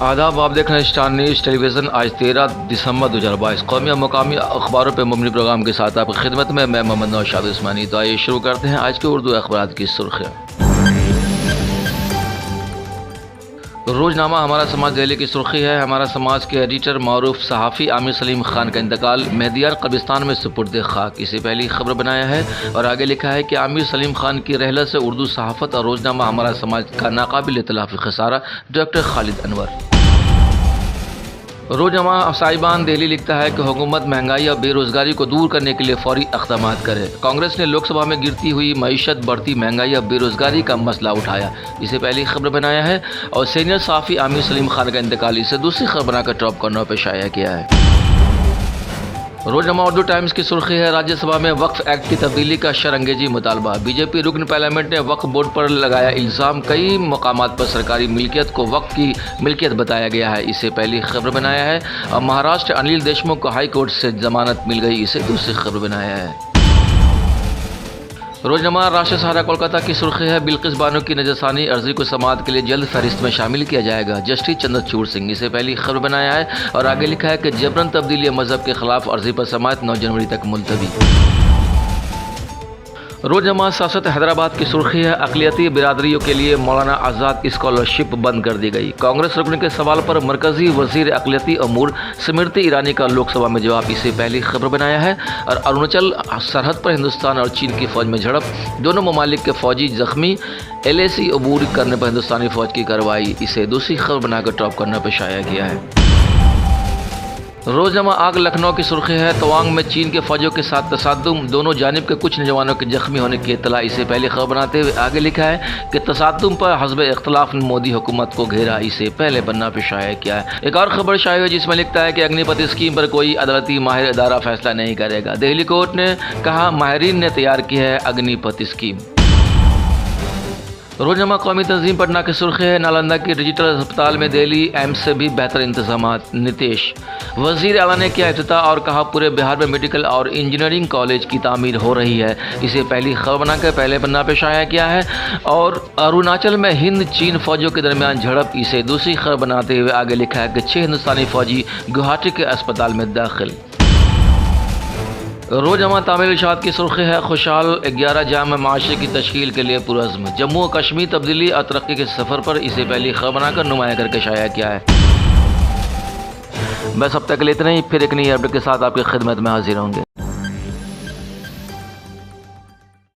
आदाब, आप देख रहे हैं स्टार न्यूज़ टेलीविज़न। आज 13 दिसंबर 2022 कौमी और मकामी अखबारों पर मुबनी प्रोग्राम के साथ आपकी खिदमत में मैं मोहम्मद नौशाद उस्मानी। तो आइए शुरू करते हैं आज के उर्दू अखबार की सुर्खियाँ। रोजनामा हमारा समाज दिल्ली की सुर्खी है। हमारा समाज के एडिटर मारूफ सहाफ़ी आमिर सलीम खान का इंतकाल मेहदियान कब्रिस्तान में सुपुर्द खाक, इसे पहली खबर बनाया है और आगे लिखा है कि आमिर सलीम खान की रहलत से उर्दू सहाफ़त और रोजनामा हमारा समाज का नाकाबिल इतलाफ़ी खसारा, डॉक्टर खालिद अनवर। रोजनामा साहिबान दिल्ली लिखता है कि हुकूमत महंगाई और बेरोजगारी को दूर करने के लिए फौरी इक़दाम करे। कांग्रेस ने लोकसभा में गिरती हुई मईशत, बढ़ती महंगाई और बेरोजगारी का मसला उठाया, इसे पहली खबर बनाया है और सीनियर सहाफ़ी आमिर सलीम खान का इंतकाल इसे दूसरी खबर बनाकर टॉप कॉर्नर पर शाया किया है। रोजनामा उर्दू टाइम्स की सुर्खी है, राज्यसभा में वक्फ एक्ट की तब्दीली का शरअंगेजी मुतालबा। बीजेपी रुकन पार्लियामेंट ने वक्फ बोर्ड पर लगाया इल्ज़ाम, कई मकामात पर सरकारी मिल्कियत को वक्फ की मिल्कियत बताया गया है, इसे पहली खबर बनाया है और महाराष्ट्र अनिल देशमुख को हाई कोर्ट से जमानत मिल गई, इसे दूसरी खबर बनाया है। रोजनामा राष्ट्रीय सहारा कोलकाता की सुर्खी है, बिल्किस बानो की नजरसानी अर्जी को समाअत के लिए जल्द फहरिस्त में शामिल किया जाएगा, जस्टिस चंद्रचूड़ सिंह, इसे पहली खबर बनाया है और आगे लिखा है कि जबरन तब्दीली मजहब के खिलाफ अर्जी पर समाअत 9 जनवरी तक मुलतवी। रोजनामा सियासत हैदराबाद की सुर्खी है, अक़लियती बिरादरियों के लिए मौलाना आज़ाद स्कॉलरशिप बंद कर दी गई। कांग्रेस रुकन के सवाल पर मरकजी वजीर अक़लियती अमूर स्मृति ईरानी का लोकसभा में जवाब, इसे पहली खबर बनाया है और अरुणाचल सरहद पर हिंदुस्तान और चीन की फौज में झड़प, दोनों ममालिक के फौजी जख्मी, LAC अबूर करने पर हिंदुस्तानी फौज की कार्रवाई, इसे दूसरी खबर बनाकर टॉप करने पर शाया किया है। रोजनामा आग लखनऊ की सुर्खी है, तवांग में चीन के फौजों के साथ तसादुम, दोनों जानिब के कुछ नौजवानों के जख्मी होने की इत्तला, इसे पहले खबर बनाते हुए आगे लिखा है कि तसादुम पर हस्ब इख्तलाफ ने मोदी हुकूमत को घेरा, इसे पहले पन्ना पे शाया किया है। एक और खबर शाया हुई जिसमें लिखता है कि अग्निपथ स्कीम पर कोई अदालती माहिर इदारा फैसला नहीं करेगा। दिल्ली कोर्ट ने कहा माहिरीन ने तैयार की है अग्निपथ स्कीम। रोजनामा कौमी तंजीम पटना की सुर्खी है, नालंदा की डिजिटल अस्पताल में दिल्ली एम्स से भी बेहतर इंतजामात। नीतीश वजीर आला ने किया इफ्तिताह और कहा पूरे बिहार में मेडिकल और इंजीनियरिंग कॉलेज की तामीर हो रही है, इसे पहली खबर बनाकर पहले पन्ना पे शाया किया है और अरुणाचल में हिंद चीन फौजों के दरमियान झड़प, इसे दूसरी खबर बनाते हुए आगे लिखा है कि 6 हिंदुस्तानी फौजी गुवाहाटी के अस्पताल में दाखिल। रोजनामा तामिल इरशाद की सुर्खी है, खुशहाल 11 जाम माशरे की तश्कील के लिए पुरज़्म, जम्मू और कश्मीर तब्दीली और तरक्की के सफ़र पर, इसे पहली खबर बनाकर नुमाया करके शाया किया है। बस अब तक के लिए इतना ही, फिर एक नई अपडेट के साथ आपकी खिदमत में हाजिर होंगे।